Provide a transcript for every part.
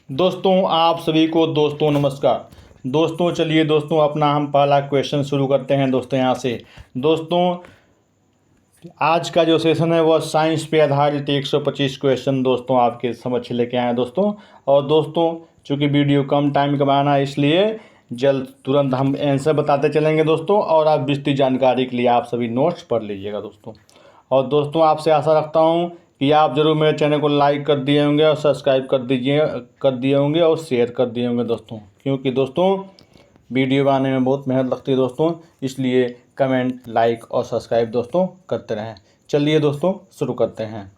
दोस्तों आप सभी को दोस्तों नमस्कार। दोस्तों चलिए दोस्तों अपना हम पहला क्वेश्चन शुरू करते हैं दोस्तों यहाँ से। दोस्तों आज का जो सेशन है वह साइंस पे आधारित 125 क्वेश्चन दोस्तों आपके समक्ष लेके आए हैं दोस्तों। और दोस्तों चूँकि वीडियो कम टाइम का बनाना है इसलिए जल्द तुरंत हम आंसर बताते चलेंगे दोस्तों। और आप विस्तृत जानकारी के लिए आप सभी नोट्स पढ़ लीजिएगा दोस्तों। और दोस्तों आपसे आशा रखता हूँ कि आप ज़रूर मेरे चैनल को लाइक कर दिए होंगे और सब्सक्राइब कर दिए होंगे और शेयर कर दिए होंगे दोस्तों, क्योंकि दोस्तों वीडियो बनाने में बहुत मेहनत लगती है दोस्तों, इसलिए कमेंट लाइक और सब्सक्राइब दोस्तों करते रहें। चलिए दोस्तों शुरू करते हैं।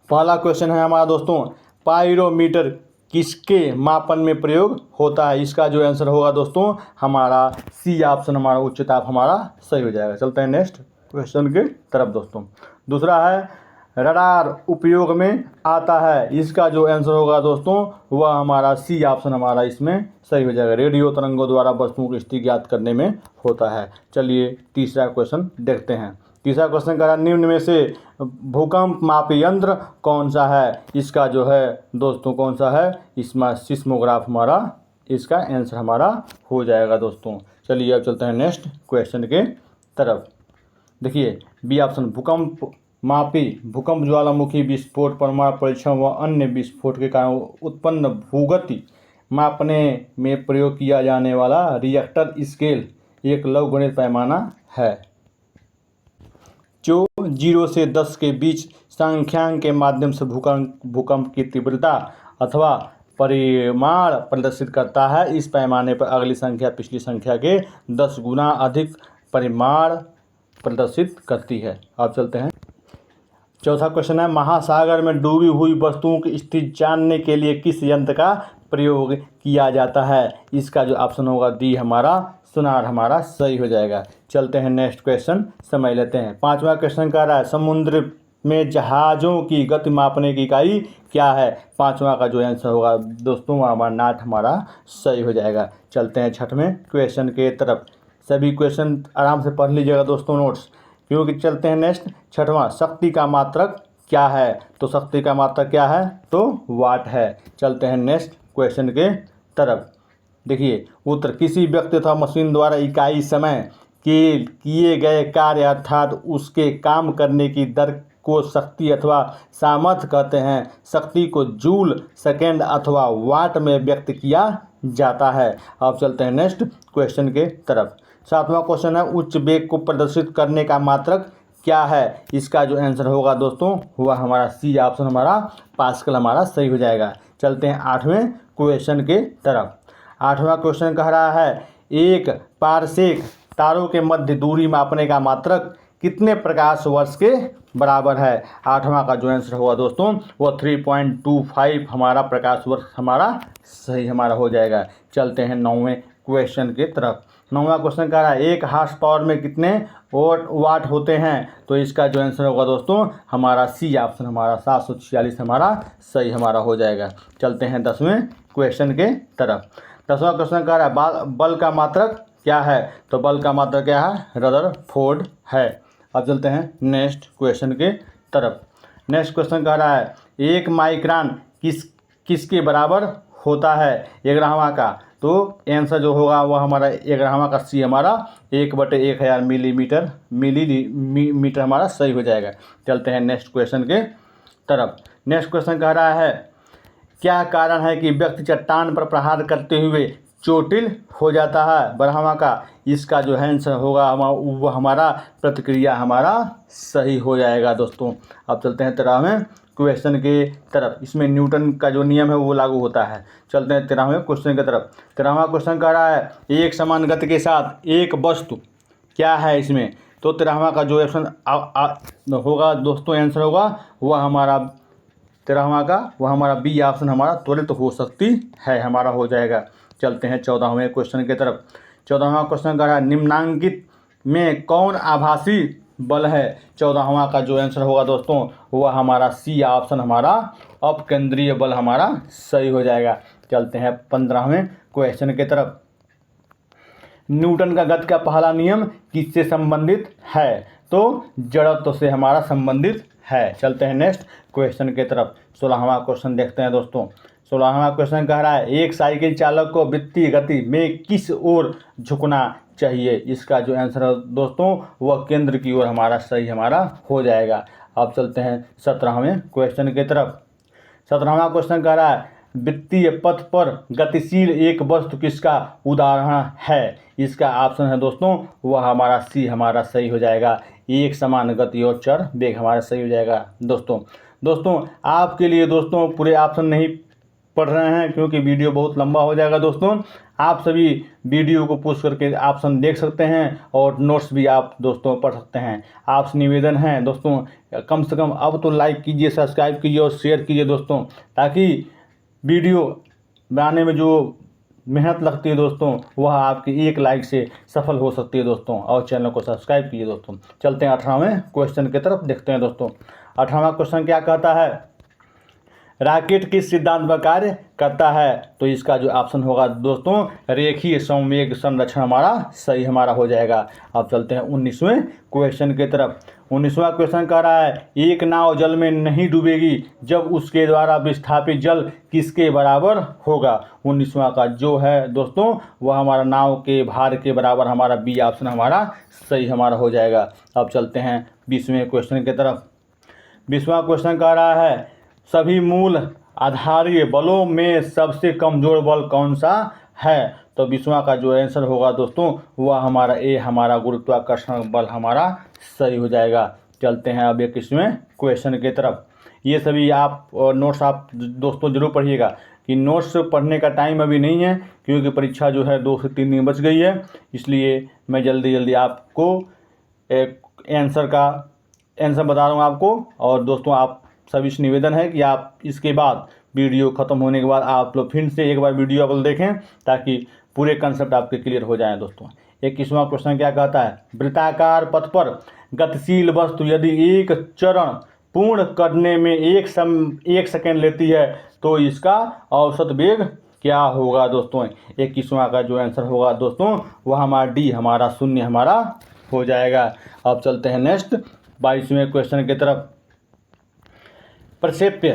पहला क्वेश्चन है हमारा दोस्तों, पायरोमीटर किसके मापन में प्रयोग होता है? इसका जो आंसर होगा दोस्तों हमारा सी ऑप्शन हमारा उच्च ताप हमारा सही हो जाएगा। चलते हैं नेक्स्ट क्वेश्चन के तरफ दोस्तों। दूसरा है रडार उपयोग में आता है, इसका जो आंसर होगा दोस्तों वह हमारा सी ऑप्शन हमारा इसमें सही हो जाएगा। रेडियो तरंगों द्वारा वस्तुओं की स्थिति ज्ञात करने में होता है। चलिए तीसरा क्वेश्चन देखते हैं। तीसरा क्वेश्चन कह रहा है निम्न में से भूकंप मापी यंत्र कौन सा है? इसका जो है दोस्तों कौन सा है? इसमें सिस्मोग्राफ हमारा इसका आंसर हमारा हो जाएगा दोस्तों। चलिए अब चलते हैं नेक्स्ट क्वेश्चन के तरफ। देखिए बी ऑप्शन भूकंप मापी भूकंप ज्वालामुखी विस्फोट परमाणु परीक्षण व अन्य विस्फोट के कारण उत्पन्न भूगति मापने में प्रयोग किया जाने वाला रिएक्टर स्केल एक लघुगणित पैमाना है जो 0 से 10 के बीच संख्यांक के माध्यम से भूकंप की तीव्रता अथवा परिमाण प्रदर्शित करता है। इस पैमाने पर अगली संख्या पिछली संख्या के 10 गुना अधिक परिमाण प्रदर्शित करती है। अब चलते हैं चौथा क्वेश्चन है महासागर में डूबी हुई वस्तुओं की स्थिति जानने के लिए किस यंत्र का प्रयोग किया जाता है? इसका जो ऑप्शन होगा डी हमारा सोनार हमारा सही हो जाएगा। चलते हैं नेक्स्ट क्वेश्चन समझ लेते हैं। पांचवा क्वेश्चन कह रहा है समुद्र में जहाज़ों की गति मापने की इकाई क्या है? पांचवा का जो आंसर होगा दोस्तों हमारा नाट हमारा सही हो जाएगा। चलते हैं छठवें क्वेश्चन के तरफ। सभी क्वेश्चन आराम से पढ़ लीजिएगा दोस्तों नोट्स, क्योंकि चलते हैं नेक्स्ट छठवां शक्ति का मात्रक क्या है? तो शक्ति का मात्रक क्या है? तो वाट है। चलते हैं नेक्स्ट क्वेश्चन के तरफ। देखिए उत्तर किसी व्यक्ति अथवा मशीन द्वारा इकाई समय के किए गए कार्य अर्थात उसके काम करने की दर को शक्ति अथवा सामर्थ्य कहते हैं। शक्ति को जूल सेकेंड अथवा वाट में व्यक्त किया जाता है। अब चलते हैं नेक्स्ट क्वेश्चन के तरफ। सातवां क्वेश्चन है उच्च वेग को प्रदर्शित करने का मात्रक क्या है? इसका जो आंसर होगा दोस्तों वह हमारा सी ऑप्शन हमारा पास्कल हमारा सही हो जाएगा। चलते हैं आठवें क्वेश्चन के तरफ। आठवां क्वेश्चन कह रहा है एक पारसेक तारों के मध्य दूरी मापने का मात्रक कितने प्रकाश वर्ष के बराबर है? आठवां का जो आंसर होगा दोस्तों वह 3.25 हमारा प्रकाश वर्ष हमारा सही हमारा हो जाएगा। चलते हैं नौवें क्वेश्चन के तरफ। नौवां क्वेश्चन कह रहा है एक हार्स पावर में कितने वाट होते हैं? तो इसका जो आंसर होगा दोस्तों हमारा सी ऑप्शन हमारा 746 हमारा सही हमारा हो जाएगा। चलते हैं 10वें क्वेश्चन के तरफ। 10वां क्वेश्चन कह रहा है बल का मात्रक क्या है? तो बल का मात्रक क्या है? रदरफोर्ड है। अब चलते हैं नेक्स्ट क्वेश्चन के तरफ। नेक्स्ट क्वेश्चन कह रहा है एक माइक्रोन किसके बराबर होता है? 11वां का। तो आंसर जो होगा वह हमारा 11वां का सी हमारा 1/1000 मिलीमीटर हमारा सही हो जाएगा। चलते हैं नेक्स्ट क्वेश्चन के तरफ। नेक्स्ट क्वेश्चन कह रहा है क्या कारण है कि व्यक्ति चट्टान पर प्रहार करते हुए चोटिल हो जाता है? 12वां का। इसका जो आंसर होगा वह हमारा प्रतिक्रिया हमारा सही हो जाएगा दोस्तों। अब चलते हैं 13वें क्वेश्चन के तरफ। इसमें न्यूटन का जो नियम है वो लागू होता है। चलते हैं 13वें क्वेश्चन की तरफ। 13वां क्वेश्चन कह रहा है एक समान गति के साथ एक वस्तु क्या है इसमें? तो 13वां का जो ऑप्शन होगा दोस्तों आंसर होगा वह हमारा 13वां का वह हमारा बी ऑप्शन हमारा त्वरित हो सकती है हमारा हो जाएगा। चलते हैं 14वें क्वेश्चन की तरफ। 14वां क्वेश्चन कह रहा है निम्नांकित में कौन आभासी बल है? 14वां का जो आंसर होगा दोस्तों वह हमारा सी ऑप्शन हमारा अपकेंद्रीय बल हमारा सही हो जाएगा। चलते हैं 15वें क्वेश्चन की तरफ। न्यूटन का गति का पहला नियम किससे संबंधित है? तो जड़त्व से हमारा संबंधित है। चलते हैं नेक्स्ट क्वेश्चन की तरफ। 16वां क्वेश्चन देखते हैं दोस्तों। 16वां क्वेश्चन कह रहा है एक साइकिल चालक को वित्तीय गति में किस ओर झुकना चाहिए। इसका जो आंसर है दोस्तों वह केंद्र की ओर हमारा सही हमारा हो जाएगा। अब चलते हैं 17वें क्वेश्चन की तरफ। 17वां क्वेश्चन कह रहा है वित्तीय पथ पर गतिशील एक वस्तु किसका उदाहरण है। इसका ऑप्शन है दोस्तों वह हमारा सी हमारा सही हो जाएगा। एक समान गति और चर वेग हमारा सही हो जाएगा। दोस्तों आपके लिए दोस्तों पूरे ऑप्शन नहीं पढ़ रहे हैं क्योंकि वीडियो बहुत लंबा हो जाएगा। दोस्तों आप सभी वीडियो को पुश करके ऑप्शन देख सकते हैं और नोट्स भी आप दोस्तों पढ़ सकते हैं। आपसे निवेदन है दोस्तों कम से कम अब तो लाइक कीजिए, सब्सक्राइब कीजिए और शेयर कीजिए दोस्तों, ताकि वीडियो बनाने में जो मेहनत लगती है दोस्तों वह आपकी एक लाइक से सफल हो सकती है दोस्तों। और चैनल को सब्सक्राइब कीजिए दोस्तों। चलते हैं 18वें क्वेश्चन की तरफ देखते हैं दोस्तों। 18वां क्वेश्चन क्या कहता है रॉकेट किस सिद्धांत पर कार्य करता है। तो इसका जो ऑप्शन होगा दोस्तों रेखीय संवेग संरक्षण हमारा सही हमारा हो जाएगा। अब चलते हैं 19वें क्वेश्चन की तरफ। 19वां क्वेश्चन कह रहा है एक नाव जल में नहीं डूबेगी जब उसके द्वारा विस्थापित जल किसके बराबर होगा। 19वां का जो है दोस्तों वह हमारा नाव के भार के बराबर हमारा बी ऑप्शन हमारा सही हमारा हो जाएगा। अब चलते हैं 20वें क्वेश्चन की तरफ। 20वां क्वेश्चन कह रहा है सभी मूल आधारीय बलों में सबसे कमजोर बल कौन सा है। तो 20वां का जो आंसर होगा दोस्तों वह हमारा ए हमारा गुरुत्वाकर्षण बल हमारा सही हो जाएगा। चलते हैं अब 21वें क्वेश्चन की तरफ। ये सभी आप नोट्स आप दोस्तों जरूर पढ़िएगा कि नोट्स पढ़ने का टाइम अभी नहीं है क्योंकि परीक्षा जो है 2 से 3 दिन बच गई है, इसलिए मैं जल्दी आपको एक आंसर बता रहा हूँ आपको। और दोस्तों आप सभी से निवेदन है कि आप इसके बाद वीडियो ख़त्म होने के बाद आप लोग फिर से एक बार वीडियो आप देखें ताकि पूरे कंसेप्ट आपके क्लियर हो जाएं दोस्तों। 21वां क्वेश्चन क्या कहता है वृत्ताकार पथ पर गतिशील वस्तु यदि एक चरण पूर्ण करने में एक सेकंड लेती है तो इसका औसत वेग क्या होगा दोस्तों। 21वां का जो आंसर होगा दोस्तों वह हमारा डी हमारा 0 हमारा हो जाएगा। अब चलते हैं नेक्स्ट 22वें क्वेश्चन की तरफ। प्रक्षेप्य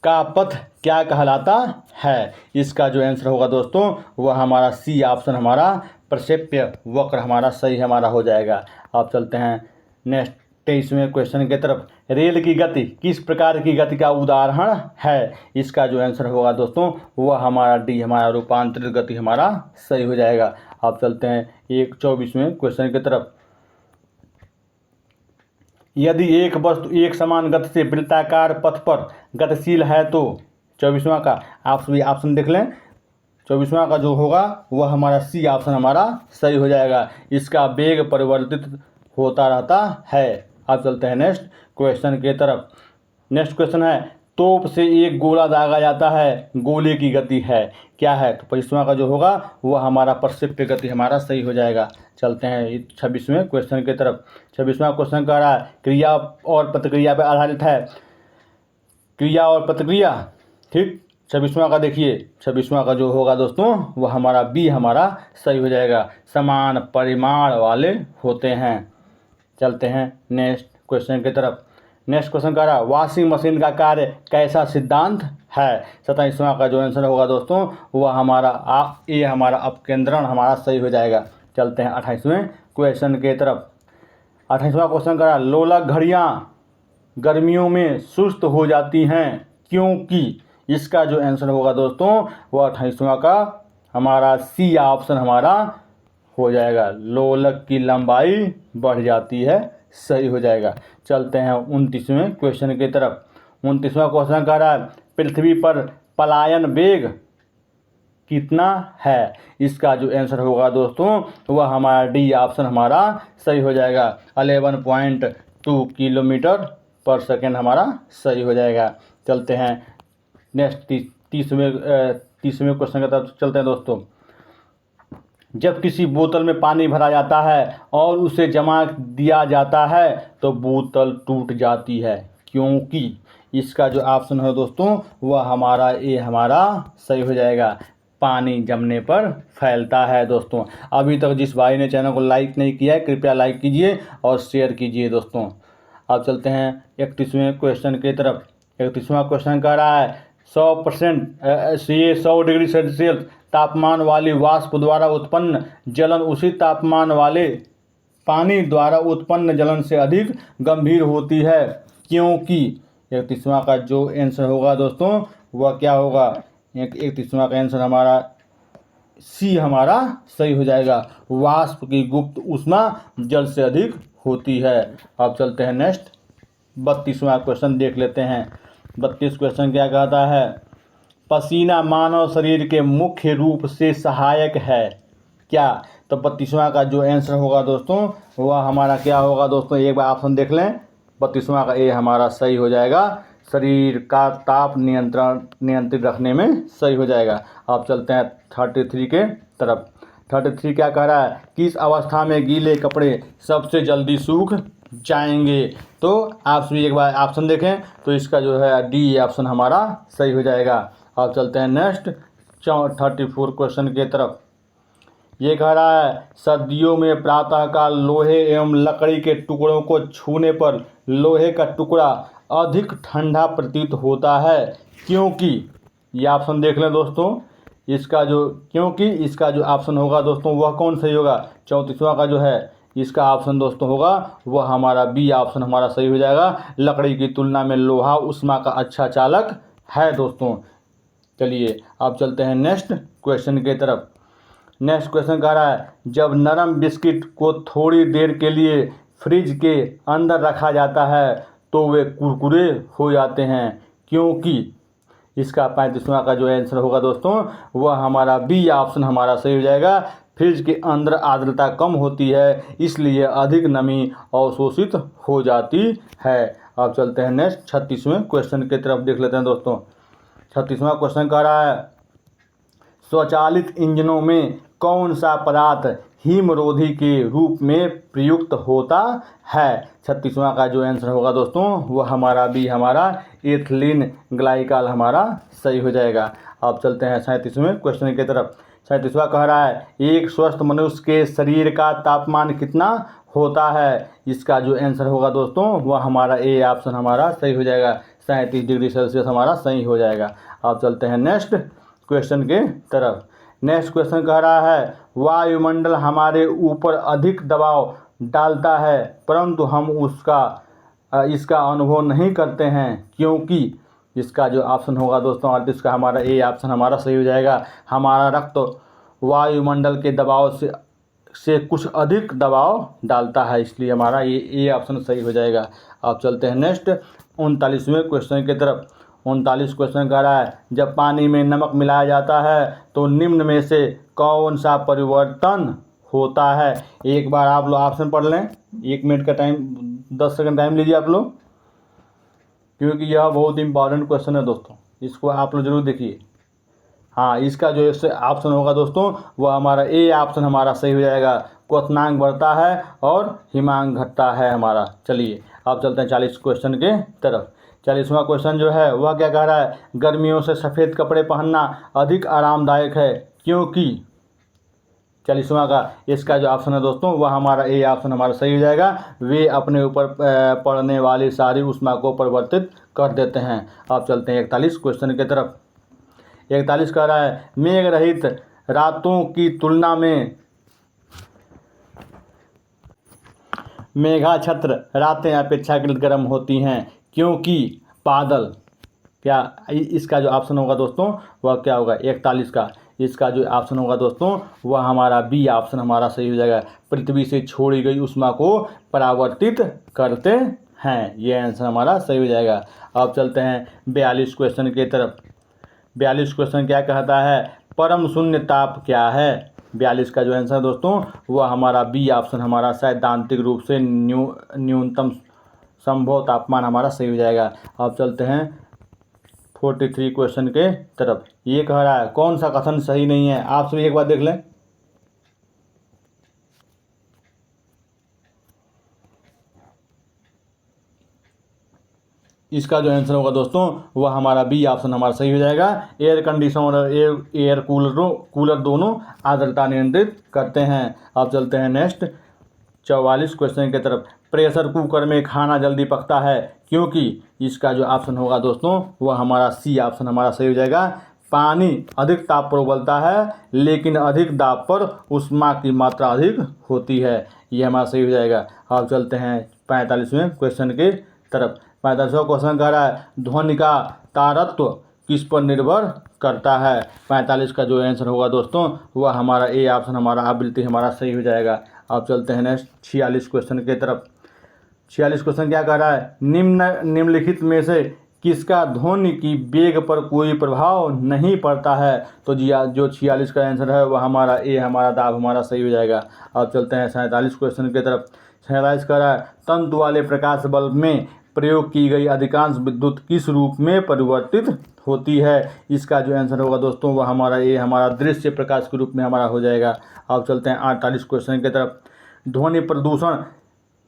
का पथ क्या कहलाता है। इसका जो आंसर होगा दोस्तों वह हमारा सी ऑप्शन हमारा प्रक्षेप्य वक्र हमारा सही हमारा हो जाएगा। अब चलते हैं नेक्स्ट 23वें क्वेश्चन की तरफ। रेल की गति किस प्रकार की गति का उदाहरण है। इसका जो आंसर होगा दोस्तों वह हमारा डी हमारा रूपांतरित गति हमारा सही हो जाएगा। अब चलते हैं 24वें क्वेश्चन की तरफ। यदि एक वस्तु एक समान गति से वृत्ताकार पथ पर गतिशील है तो 24वां का आप सभी ऑप्शन देख लें। 24वां का जो होगा वह हमारा सी ऑप्शन हमारा सही हो जाएगा। इसका वेग परिवर्तित होता रहता है। अब चलते हैं नेक्स्ट क्वेश्चन की तरफ। नेक्स्ट क्वेश्चन है तोप से एक गोला दागा जाता है, गोले की गति है क्या है। तो 25वां का जो होगा वह हमारा प्रक्षेप्य गति हमारा सही हो जाएगा। चलते हैं 26वें क्वेश्चन की तरफ। 26वां क्वेश्चन कह रहा है क्रिया और प्रतिक्रिया पर आधारित है। क्रिया और प्रतिक्रिया ठीक। 26वां का देखिए 26वां का जो होगा दोस्तों वह हमारा बी हमारा सही हो जाएगा। समान परिमाण वाले होते हैं। चलते हैं नेक्स्ट क्वेश्चन की तरफ। नेक्स्ट क्वेश्चन कह रहा है वॉशिंग मशीन का कार्य कैसा सिद्धांत है। 27वां का जो आंसर होगा दोस्तों वह हमारा ये हमारा अपकेंद्रण हमारा सही हो जाएगा। चलते हैं 28वें क्वेश्चन की तरफ। 28वां क्वेश्चन कह रहा है लोलक घड़ियाँ गर्मियों में सुस्त हो जाती हैं क्योंकि। इसका जो आंसर होगा दोस्तों वह 28वां का हमारा सी ऑप्शन हमारा हो जाएगा। लोलक की लंबाई बढ़ जाती है सही हो जाएगा। चलते हैं 29वें क्वेश्चन की तरफ। 29वां क्वेश्चन कह रहा है पृथ्वी पर पलायन वेग कितना है। इसका जो आंसर होगा दोस्तों वह हमारा डी ऑप्शन हमारा सही हो जाएगा। 11.2 किलोमीटर पर सेकेंड हमारा सही हो जाएगा। चलते हैं नेक्स्ट 30वें क्वेश्चन की तरफ चलते हैं दोस्तों। जब किसी बोतल में पानी भरा जाता है और उसे जमा दिया जाता है तो बोतल टूट जाती है क्योंकि। इसका जो ऑप्शन है दोस्तों वह हमारा ए हमारा सही हो जाएगा। पानी जमने पर फैलता है दोस्तों। अभी तक जिस भाई ने चैनल को लाइक नहीं किया है कृपया लाइक कीजिए और शेयर कीजिए दोस्तों। अब चलते हैं 31वें क्वेश्चन की तरफ। 31वां क्वेश्चन कह रहा है 100 डिग्री सेल्सियस तापमान वाली वाष्प द्वारा उत्पन्न जलन उसी तापमान वाले पानी द्वारा उत्पन्न जलन से अधिक गंभीर होती है, क्योंकि 31वां का जो आंसर होगा दोस्तों वह क्या होगा? 31वां का आंसर हमारा सी हमारा सही हो जाएगा। वाष्प की गुप्त ऊष्मा जल से अधिक होती है। अब चलते हैं नेक्स्ट 32वां क्वेश्चन देख लेते हैं। 32 क्वेश्चन क्या कहता है? पसीना मानव शरीर के मुख्य रूप से सहायक है क्या? तो 32वां का जो आंसर होगा दोस्तों वह हमारा क्या होगा दोस्तों? एक बार ऑप्शन देख लें। 32वां का ए हमारा सही हो जाएगा। शरीर का ताप नियंत्रित रखने में सही हो जाएगा। अब चलते हैं 33 के तरफ। 33 क्या कह रहा है? किस अवस्था में गीले कपड़े सबसे जल्दी सूख जाएंगे? तो आप सभी एक बार ऑप्शन देखें तो इसका जो है डी ऑप्शन हमारा सही हो जाएगा। अब चलते हैं नेक्स्ट 34 क्वेश्चन के तरफ। ये कह रहा है सर्दियों में प्रातःकाल लोहे एवं लकड़ी के टुकड़ों को छूने पर लोहे का टुकड़ा अधिक ठंडा प्रतीत होता है, क्योंकि ये ऑप्शन देख लें दोस्तों। इसका जो ऑप्शन होगा दोस्तों वह कौन सही होगा? 34वां का जो है इसका ऑप्शन दोस्तों होगा वह हमारा बी ऑप्शन हमारा सही हो जाएगा। लकड़ी की तुलना में लोहा ऊष्मा का अच्छा चालक है दोस्तों। चलिए अब चलते हैं नेक्स्ट क्वेश्चन के तरफ। नेक्स्ट क्वेश्चन कह रहा है जब नरम बिस्किट को थोड़ी देर के लिए फ्रिज के अंदर रखा जाता है तो वे कुरकुरे हो जाते हैं, क्योंकि इसका 35वां का जो आंसर होगा दोस्तों वह हमारा बी ऑप्शन हमारा सही हो जाएगा। फ्रिज के अंदर आर्द्रता कम होती है, इसलिए अधिक नमी अवशोषित हो जाती है। अब चलते हैं नेक्स्ट 36वें क्वेश्चन की तरफ देख लेते हैं दोस्तों। 36वां क्वेश्चन कह रहा है स्वचालित इंजनों में कौन सा पदार्थ हिमरोधी के रूप में प्रयुक्त होता है? 36वां का जो आंसर होगा दोस्तों वह हमारा बी हमारा एथिलीन ग्लाइकॉल हमारा सही हो जाएगा। अब चलते हैं 37वें क्वेश्चन की तरफ। 37वां कह रहा है एक स्वस्थ मनुष्य के शरीर का तापमान कितना होता है? इसका जो आंसर होगा दोस्तों वह हमारा ए ऑप्शन हमारा सही हो जाएगा। 37 डिग्री सेल्सियस हमारा सही हो जाएगा। अब चलते हैं नेक्स्ट क्वेश्चन के तरफ। नेक्स्ट क्वेश्चन कह रहा है वायुमंडल हमारे ऊपर अधिक दबाव डालता है, परंतु हम इसका अनुभव नहीं करते हैं, क्योंकि इसका जो ऑप्शन होगा दोस्तों इसका हमारा ए ऑप्शन हमारा सही हो जाएगा। हमारा रक्त वायुमंडल के दबाव से कुछ अधिक दबाव डालता है, इसलिए हमारा ये ऑप्शन सही हो जाएगा। अब चलते हैं नेक्स्ट 39वें क्वेश्चन की तरफ। 39 क्वेश्चन कह रहा है जब पानी में नमक मिलाया जाता है तो निम्न में से कौन सा परिवर्तन होता है? एक बार आप लोग ऑप्शन पढ़ लें। 1 मिनट का टाइम 10 सेकंड टाइम लीजिए आप लोग, क्योंकि यह बहुत इंपॉर्टेंट क्वेश्चन है दोस्तों, इसको आप लोग जरूर देखिए। हाँ, इसका जो ऑप्शन होगा दोस्तों वह हमारा ए ऑप्शन हमारा सही हो जाएगा। क्वथनांक बढ़ता है और हिमांक घटता है हमारा। चलिए अब चलते हैं 40 क्वेश्चन के तरफ। 40वां क्वेश्चन जो है वह क्या कह रहा है गर्मियों से सफ़ेद कपड़े पहनना अधिक आरामदायक है, क्योंकि 40वां का इसका जो ऑप्शन है दोस्तों वह हमारा ए ऑप्शन हमारा सही हो जाएगा। वे अपने ऊपर पड़ने वाली सारी ऊष्मा को परिवर्तित कर देते हैं। अब चलते हैं 41 क्वेश्चन की तरफ। 41 कह रहा है मेघ रहित रातों की तुलना में मेघाच्छत्र रातें अपेक्षाकृत गर्म होती हैं, क्योंकि बादल क्या? इसका जो ऑप्शन होगा दोस्तों वह क्या होगा? 41 का इसका जो ऑप्शन होगा दोस्तों वह हमारा बी ऑप्शन हमारा सही हो जाएगा। पृथ्वी से छोड़ी गई ऊष्मा को परावर्तित करते हैं, ये आंसर हमारा सही हो जाएगा। अब चलते हैं 42 क्वेश्चन की तरफ। 42 क्वेश्चन क्या कहता है परम शून्य ताप क्या है? 42 का जो आंसर है दोस्तों वह हमारा बी ऑप्शन हमारा सैद्धांतिक रूप से न्यूनतम संभव तापमान हमारा सही हो जाएगा। अब चलते हैं 43 क्वेश्चन के तरफ। ये कह रहा है कौन सा कथन सही नहीं है? आप सभी एक बार देख लें। इसका जो आंसर होगा दोस्तों वह हमारा बी ऑप्शन हमारा सही हो जाएगा। एयर कंडीशनर और एयर कूलर दोनों आर्द्रता नियंत्रित करते हैं। अब चलते हैं नेक्स्ट 44 क्वेश्चन की तरफ। प्रेशर कुकर में खाना जल्दी पकता है, क्योंकि इसका जो ऑप्शन होगा दोस्तों वह हमारा सी ऑप्शन हमारा सही हो जाएगा। पानी अधिक ताप पर उबलता है, लेकिन अधिक दाब पर ऊष्मा की मात्रा अधिक होती है, ये हमारा सही हो जाएगा। अब चलते हैं 45वें क्वेश्चन के तरफ। 45वां क्वेश्चन कह रहा है ध्वनि का तारत्व किस पर निर्भर करता है। 45 का जो आंसर होगा दोस्तों वह हमारा ए ऑप्शन हमारा आवृत्ति हमारा सही हो जाएगा। अब चलते हैं नेक्स्ट 46 क्वेश्चन के तरफ। 46 क्वेश्चन क्या कह रहा है निम्नलिखित में से किसका ध्वनि की वेग पर कोई प्रभाव नहीं पड़ता है। तो जी जो 46 का आंसर है वह हमारा ए हमारा दाब हमारा सही हो जाएगा। अब चलते हैं 47 क्वेश्चन की तरफ। 47 कह रहा है तंतु वाले प्रकाश बल्ब में प्रयोग की गई अधिकांश विद्युत किस रूप में परिवर्तित होती है। इसका जो आंसर होगा दोस्तों वह हमारा ए हमारा दृश्य प्रकाश के रूप में हमारा हो जाएगा। अब चलते हैं 48 क्वेश्चन की तरफ। ध्वनि प्रदूषण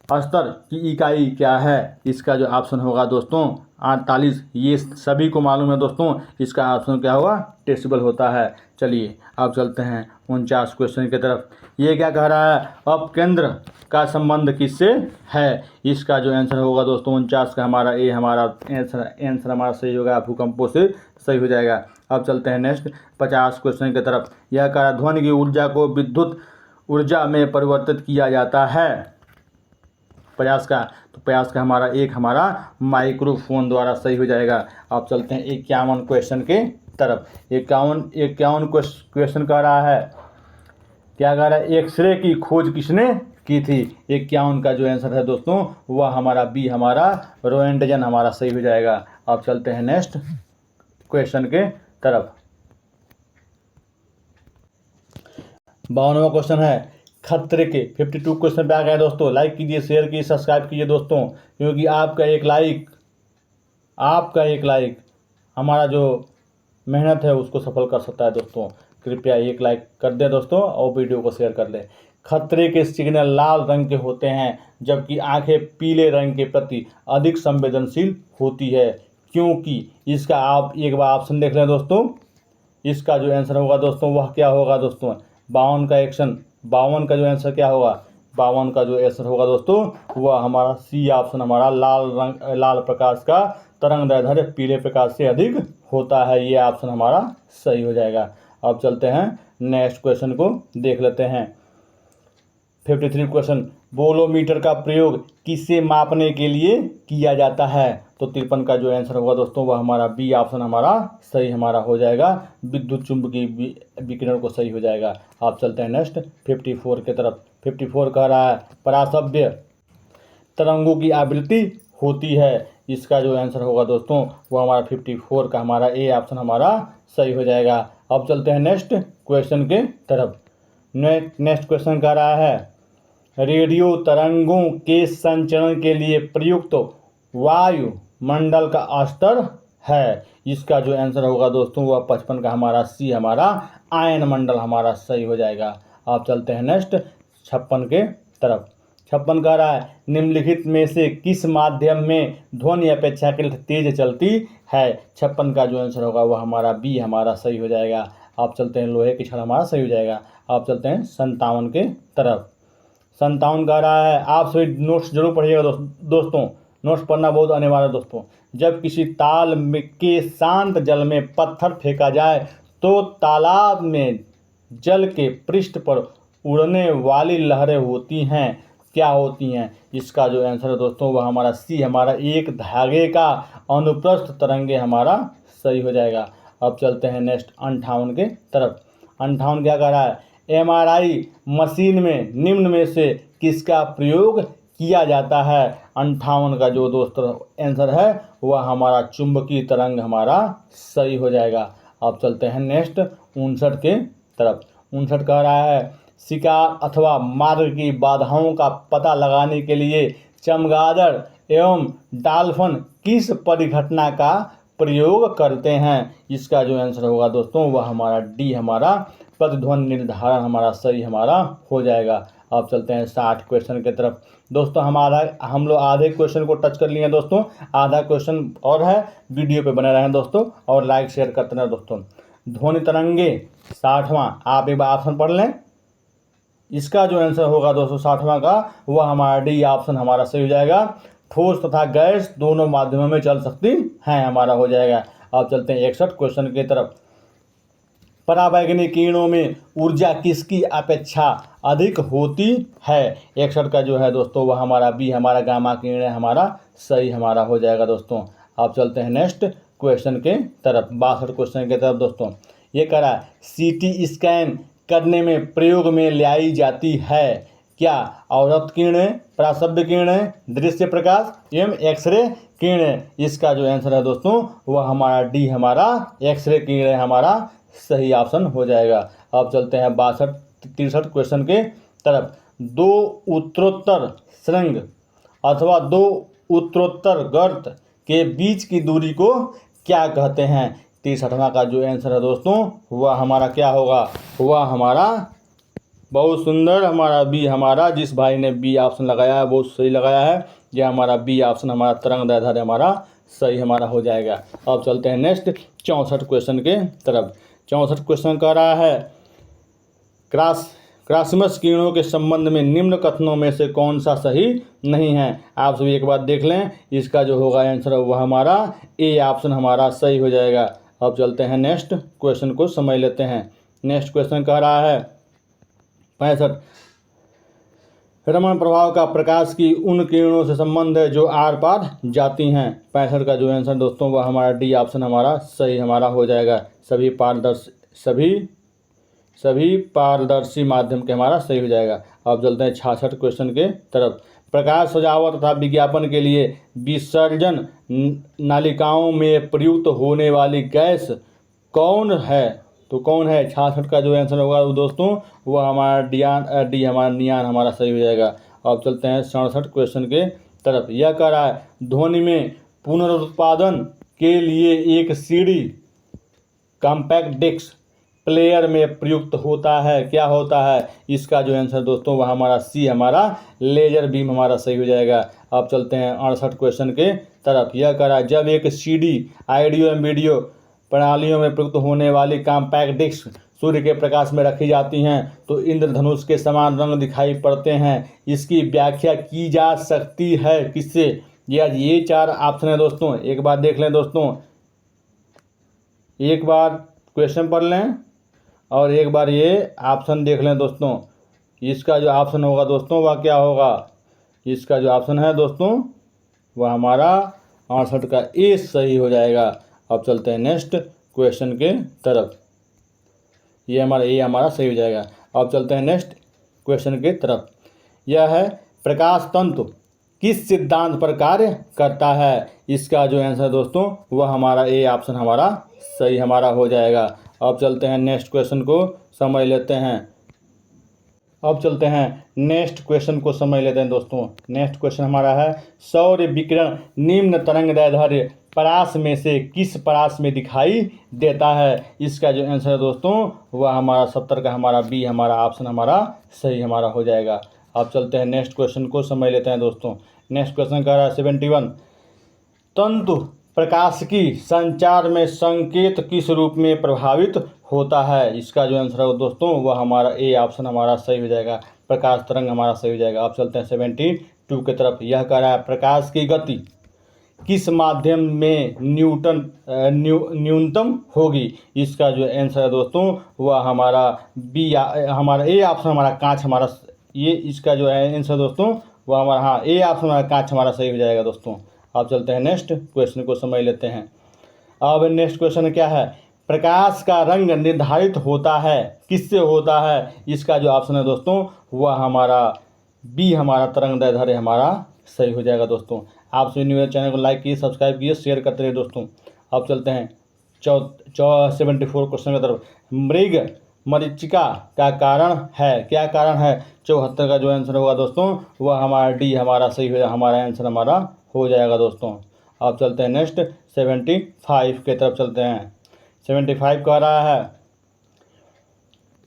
स्तर की इकाई क्या है। इसका जो ऑप्शन होगा दोस्तों 48, ये सभी को मालूम है दोस्तों, इसका ऑप्शन क्या होगा डेसिबल होता है। चलिए अब चलते हैं 49 क्वेश्चन की तरफ। ये क्या कह रहा है अपकेंद्र का संबंध किससे है। इसका जो आंसर होगा दोस्तों 49 का हमारा ए हमारा आंसर हमारा सही होगा, भूकंपों से सही हो जाएगा। अब चलते हैं नेक्स्ट 50 क्वेश्चन की तरफ। यह कह रहा है ध्वनि की ऊर्जा को विद्युत ऊर्जा में परिवर्तित किया जाता है। 50 का तो 50 का हमारा एक हमारा माइक्रोफोन द्वारा सही हो जाएगा। अब चलते हैं 51 क्वेश्चन के तरफ। 51 क्वेश्चन कह रहा है क्या कह रहा है एक्सरे की खोज किसने की थी। 51 का जो आंसर है दोस्तों वह हमारा बी हमारा रोएंटजन हमारा सही हो जाएगा। अब चलते हैं नेक्स्ट क्वेश्चन के तरफ। 52वां क्वेश्चन है खतरे के 52 क्वेश्चन पे आ गए दोस्तों। लाइक कीजिए, शेयर कीजिए, सब्सक्राइब कीजिए दोस्तों, क्योंकि आपका एक लाइक हमारा जो मेहनत है उसको सफल कर सकता है दोस्तों। कृपया एक लाइक कर दें दोस्तों और वीडियो को शेयर कर दें। खतरे के सिग्नल लाल रंग के होते हैं, जबकि आंखें पीले रंग के प्रति अधिक संवेदनशील होती है, क्योंकि इसका आप एक बार ऑप्शन देख लें दोस्तों। इसका जो आंसर होगा दोस्तों वह क्या होगा दोस्तों 52 का जो आंसर क्या होगा 52 का जो आंसर होगा दोस्तों वह हमारा सी ऑप्शन हमारा लाल प्रकाश का तरंग दैर्ध्य पीले प्रकाश से अधिक होता है, ये ऑप्शन हमारा सही हो जाएगा। अब चलते हैं नेक्स्ट क्वेश्चन को देख लेते हैं। 53 क्वेश्चन वोलोमीटर का प्रयोग किसे मापने के लिए किया जाता है। तो 53 का जो आंसर होगा दोस्तों वह हमारा बी ऑप्शन हमारा सही हमारा हो जाएगा, विद्युत चुंबकीय विकिरण को सही हो जाएगा। आप चलते हैं नेक्स्ट 54 की तरफ। 54 कह रहा है परासव्य तरंगों की आवृत्ति होती है। इसका जो आंसर होगा दोस्तों वो हमारा 54 का हमारा ए ऑप्शन हमारा सही हो जाएगा। अब चलते हैं नेक्स्ट क्वेश्चन के तरफ। नेक्स्ट क्वेश्चन कह रहा है रेडियो तरंगों के संचरण के लिए प्रयुक्त वायुमंडल का स्तर है। इसका जो आंसर होगा दोस्तों वह 55 का हमारा सी हमारा आयन मंडल हमारा सही हो जाएगा। आप चलते हैं नेक्स्ट 56 के तरफ। 56 कह रहा है निम्नलिखित में से किस माध्यम में ध्वनि अपेक्षाकृत तेज चलती है। 56 का जो आंसर होगा वह हमारा बी हमारा सही हो जाएगा। आप चलते हैं लोहे की छड़ हमारा सही हो जाएगा। आप चलते हैं 57 के तरफ। 57 कह रहा है आप सभी नोट्स जरूर पढ़िएगा दोस्तों, नोट्स पढ़ना बहुत अनिवार्य है दोस्तों। जब किसी ताल के शांत जल में पत्थर फेंका जाए तो तालाब में जल के पृष्ठ पर उड़ने वाली लहरें होती हैं, क्या होती हैं। इसका जो आंसर है दोस्तों वह हमारा सी हमारा एक धागे का अनुप्रस्थ तरंगे हमारा सही हो जाएगा। अब चलते हैं नेक्स्ट 58 के तरफ। 58 क्या कह रहा है MRI मशीन में निम्न में से किसका प्रयोग किया जाता है। 58 का जो दोस्तों आंसर है वह हमारा चुंबकीय तरंग हमारा सही हो जाएगा। अब चलते हैं नेक्स्ट 59 के तरफ। 59 कह रहा है शिकार अथवा मार्ग की बाधाओं का पता लगाने के लिए चमगादड़ एवं डॉल्फिन किस परिघटना का प्रयोग करते हैं। इसका जो आंसर होगा दोस्तों वह हमारा डी हमारा प्रतिध्वनि निर्धारण हमारा सही हमारा हो जाएगा। अब चलते हैं 60 क्वेश्चन की तरफ। दोस्तों हम लोग आधे क्वेश्चन को टच कर लिए हैं दोस्तों, आधा क्वेश्चन और है, वीडियो पे बने रहें दोस्तों और लाइक शेयर करते रहें दोस्तों। ध्वनि तरंगे 60वां आप एक बार ऑप्शन पढ़ लें। इसका जो आंसर होगा दोस्तों 60वां का, वह हमारा डी ऑप्शन हमारा सही हो जाएगा। ठोस तथा गैस दोनों माध्यमों में चल सकती हैं, हमारा हो जाएगा। अब चलते हैं 61 क्वेश्चन की तरफ। पराबैंगनी किरणों में ऊर्जा किसकी अपेक्षा अधिक होती है? 61 का जो है दोस्तों वह हमारा बी हमारा गामा किरण हमारा सही हमारा हो जाएगा दोस्तों। अब चलते हैं नेक्स्ट क्वेश्चन के तरफ, 62 क्वेश्चन की तरफ दोस्तोस्तों। ये कह रहा है सीटी स्कैन करने में प्रयोग में लाई जाती है क्या? अवरक्त किरणें, प्रासव्य किरणें, दृश्य प्रकाश एवं एक्सरे किरणें। इसका जो आंसर है दोस्तों वह हमारा डी हमारा एक्सरे किरणें हमारा सही ऑप्शन हो जाएगा। अब चलते हैं 63 क्वेश्चन के तरफ। दो उत्तरोत्तर सुरंग अथवा दो उत्तरोत्तर गर्त के बीच की दूरी को क्या कहते हैं? 63वां का जो आंसर है दोस्तों वह हमारा क्या होगा? वह हमारा बहुत सुंदर हमारा बी हमारा, जिस भाई ने बी ऑप्शन लगाया है बहुत सही लगाया है। यह हमारा बी ऑप्शन हमारा तरंगदैर्ध्य हमारा सही हमारा हो जाएगा। अब चलते हैं नेक्स्ट 64 क्वेश्चन के तरफ। 64 क्वेश्चन कह रहा है क्रॉसमस किरणों के संबंध में निम्न कथनों में से कौन सा सही नहीं है? आप सभी एक बात देख लें, इसका जो होगा आंसर वह हमारा ए ऑप्शन हमारा सही हो जाएगा। अब चलते हैं नेक्स्ट क्वेश्चन को समझ लेते हैं। नेक्स्ट क्वेश्चन कह रहा है 65 रमण प्रभाव का प्रकाश की उन किरणों से संबंध है जो आर पार जाती हैं। 65 का जो आंसर दोस्तों वह हमारा डी ऑप्शन हमारा सही हमारा हो जाएगा। सभी पारदर्शी माध्यम के हमारा सही हो जाएगा। अब चलते हैं 66 क्वेश्चन के तरफ। प्रकाश सजावट तथा विज्ञापन के लिए विसर्जन नालिकाओं में प्रयुक्त होने वाली गैस कौन है? तो कौन है? 66 का जो आंसर होगा दोस्तों वह हमारा डी हमारा नियान हमारा सही हो जाएगा। अब चलते हैं 67 क्वेश्चन के तरफ। यह कह रहा है ध्वनि में पुनरुत्पादन के लिए एक सीडी कॉम्पैक्ट डिस्क प्लेयर में प्रयुक्त होता है, क्या होता है? इसका जो आंसर दोस्तों वह हमारा सी हमारा लेजर बीम हमारा सही हो जाएगा। अब चलते हैं 68 क्वेश्चन के तरफ। यह कह रहा है जब एक सीडी ऑडियो एवं वीडियो प्रणालियों में प्रयुक्त होने वाली कॉम्पैक्ट डिस्क सूर्य के प्रकाश में रखी जाती हैं तो इंद्रधनुष के समान रंग दिखाई पड़ते हैं। इसकी व्याख्या की जा सकती है किससे? ये 4 ऑप्शन है दोस्तों, एक बार देख लें दोस्तों, एक बार क्वेश्चन पढ़ लें और एक बार ये ऑप्शन देख लें दोस्तों। इसका जो ऑप्शन होगा दोस्तों वह क्या होगा? इसका जो ऑप्शन है दोस्तों वह हमारा 68 का ए सही हो जाएगा। अब चलते हैं नेक्स्ट क्वेश्चन के तरफ। ये हमारा ए हमारा सही हो जाएगा। अब चलते हैं नेक्स्ट क्वेश्चन के तरफ। यह है प्रकाश तंतु किस सिद्धांत पर कार्य करता है? इसका जो आंसर दोस्तों वह हमारा ए ऑप्शन हमारा सही हमारा हो जाएगा। अब चलते हैं नेक्स्ट क्वेश्चन को समझ लेते हैं। अब चलते हैं नेक्स्ट क्वेश्चन को समझ लेते हैं दोस्तों। नेक्स्ट क्वेश्चन हमारा है सौर विकिरण निम्न तरंगदैर्ध्य परास में से किस परास में दिखाई देता है? इसका जो आंसर है दोस्तों वह हमारा 70 का हमारा बी हमारा ऑप्शन हमारा सही हमारा हो जाएगा। अब चलते हैं नेक्स्ट क्वेश्चन को समझ लेते हैं दोस्तों। नेक्स्ट क्वेश्चन कह रहा है 71 तंतु प्रकाश की संचार में संकेत किस रूप में प्रभावित होता है? इसका जो आंसर है दोस्तों वह हमारा ए ऑप्शन हमारा सही हो जाएगा, प्रकाश तरंग हमारा सही हो जाएगा। अब चलते हैं 72 की तरफ। यह कह रहा है प्रकाश की गति किस माध्यम में न्यूनतम होगी? इसका जो आंसर है दोस्तों वह हमारा बी हमारा ए ऑप्शन हमारा कांच हमारा ये इसका जो आंसर दोस्तों वह हमारा हाँ ए ऑप्शन हमारा कांच हमारा सही हो जाएगा दोस्तों। अब चलते हैं नेक्स्ट क्वेश्चन को समझ लेते हैं। अब नेक्स्ट क्वेश्चन क्या है? प्रकाश का रंग निर्धारित होता है किससे होता है? इसका जो ऑप्शन है दोस्तों वह हमारा बी हमारा तरंगदैर्ध्य हमारा सही हो जाएगा दोस्तों। आप सभी न्यू चैनल को लाइक कीजिए, सब्सक्राइब कीजिए, शेयर करते रहिए दोस्तों। अब चलते हैं 74 क्वेश्चन की तरफ। मृग मरीचिका का कारण है, क्या कारण है? 74 का जो आंसर होगा दोस्तों वह हमारा डी हमारा सही हो जाएगा, हमारा आंसर हमारा हो जाएगा दोस्तों। अब चलते हैं नेक्स्ट 75 के तरफ चलते हैं। 75 कह रहा है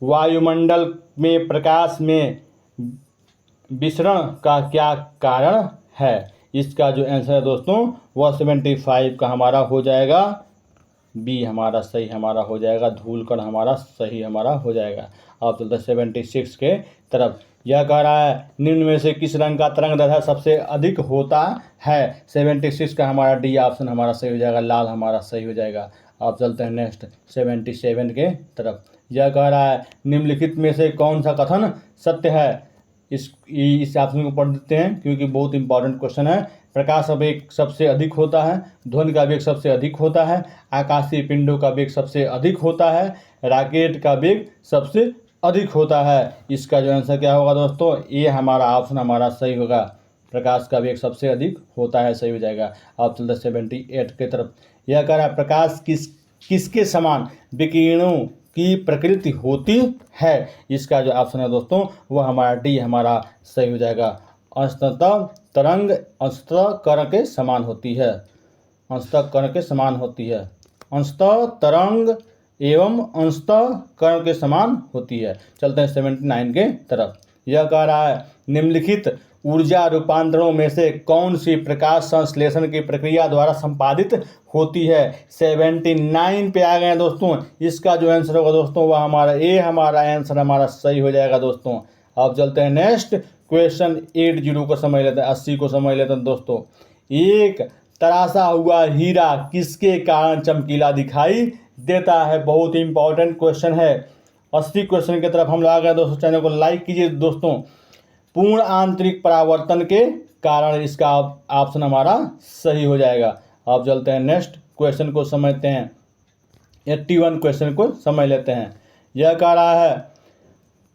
वायुमंडल में प्रकाश में विसरण का क्या कारण है? इसका जो आंसर है दोस्तों वह 75 का हमारा हो जाएगा बी हमारा सही हमारा हो जाएगा, धूलकण हमारा सही हमारा हो जाएगा। अब चलते हैं 76 के तरफ। यह कह रहा है निम्न में से किस रंग का तरंग दैर्ध्य सबसे अधिक होता है। 76 का हमारा डी ऑप्शन हमारा सही हो जाएगा, लाल हमारा सही हो जाएगा। अब चलते हैं नेक्स्ट 77 के तरफ। यह कह रहा है निम्नलिखित में से कौन सा कथन सत्य है। इस ऑप्शन को पढ़ देते हैं क्योंकि बहुत इंपॉर्टेंट क्वेश्चन है। प्रकाश वेग सबसे अधिक होता है, ध्वनि का वेग सबसे अधिक होता है, आकाशीय पिंडों का वेग सबसे अधिक होता है, रॉकेट का वेग सबसे अधिक होता है। इसका जो आंसर क्या होगा दोस्तों, ये हमारा ऑप्शन हमारा सही होगा, प्रकाश का वेग सबसे अधिक होता है, सही हो जाएगा। अब चलते 78 के तरफ। यह कह रहा है प्रकाश किसके समान विकिरणों की प्रकृति होती है। इसका जो ऑप्शन है दोस्तों वह हमारा डी हमारा सही हो जाएगा। अंशतः तरंग अंशतः कण के समान होती है, अंशतः कण के समान होती है, अंशतः तरंग एवं अंशतः कण के समान होती है। चलते हैं 79 के तरफ। यह कह रहा है निम्नलिखित ऊर्जा रूपांतरों में से कौन सी प्रकाश संश्लेषण की प्रक्रिया द्वारा संपादित होती है। 79 पे आ गए हैं दोस्तों। इसका जो आंसर होगा दोस्तों वह हमारा ए हमारा आंसर हमारा सही हो जाएगा दोस्तों। अब चलते हैं नेक्स्ट क्वेश्चन 80 को समझ लेते हैं, 80 को समझ लेते हैं दोस्तों। एक तराशा हुआ हीरा किसके कारण चमकीला दिखाई देता है। बहुत ही इंपॉर्टेंट क्वेश्चन है। 80 क्वेश्चन की तरफ हम लोग आ गए दोस्तों। चैनल को लाइक कीजिए दोस्तों। पूर्ण आंतरिक परावर्तन के कारण इसका ऑप्शन हमारा सही हो जाएगा। अब चलते हैं नेक्स्ट क्वेश्चन को समझते हैं। 81 क्वेश्चन को समझ लेते हैं। यह कह रहा है